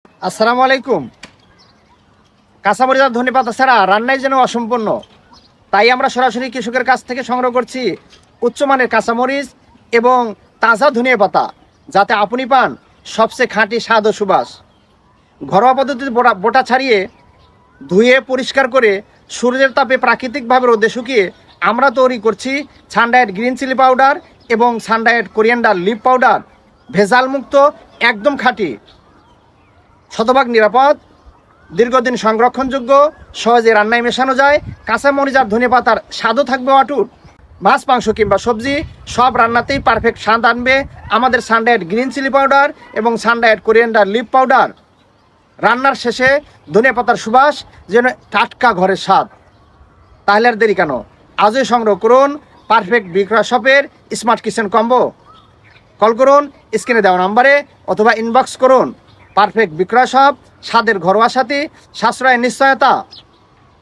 আসসালামু আলাইকুম। কাঁচামরিচ আর ধনেপাতা ছাড়া রান্নাই যেন অসম্পূর্ণ, তাই আমরা সরাসরি কৃষকের কাছ থেকে সংগ্রহ করছি উচ্চমানের কাঁচামরিচ এবং তাজা ধনিয়া পাতা, যাতে আপনি পান সবচেয়ে খাঁটি স্বাদ ও সুবাস। ঘরোয়া পদ্ধতিতে বোটা ছাড়িয়ে ধুয়ে পরিষ্কার করে সূর্যের তাপে প্রাকৃতিকভাবে রোদে শুকিয়ে আমরা তৈরি করছি সানডায়েট গ্রিন চিলি পাউডার এবং সানডায়েট কোরিয়ান্ডার লিফ পাউডার। ভেজাল মুক্ত, একদম খাঁটি, শতভাগ নিরাপদ, দীর্ঘদিন সংরক্ষণযোগ্য, সহজে রান্নায় মেশানো যায়। কাঁচামরিচ আর ধনেপাতার স্বাদও থাকবে অটুট। মাছ, মাংস কিংবা সবজি সব রান্নাতেই পারফেক্ট স্বাদ আনবে আমাদের সানডায়েট গ্রিন চিলি পাউডার এবং সানডায়েট কোরিয়ান্ডার লিফ পাউডার। রান্নার শেষে ধনেপাতার সুবাস যেন টাটকা ঘরের স্বাদ। তাহলে আর দেরি কেন, আজই সংগ্রহ করুন পারফেক্ট বিক্রয় শপের স্মার্ট কিচেন কম্বো। কল করুন স্ক্রিনে দেওয়া নাম্বারে অথবা ইনবক্স করুন। পারফেক্ট বিক্রয় শপ, স্বাদের ঘরোয়া সাথী, সাশ্রয়ের নিশ্চয়তা।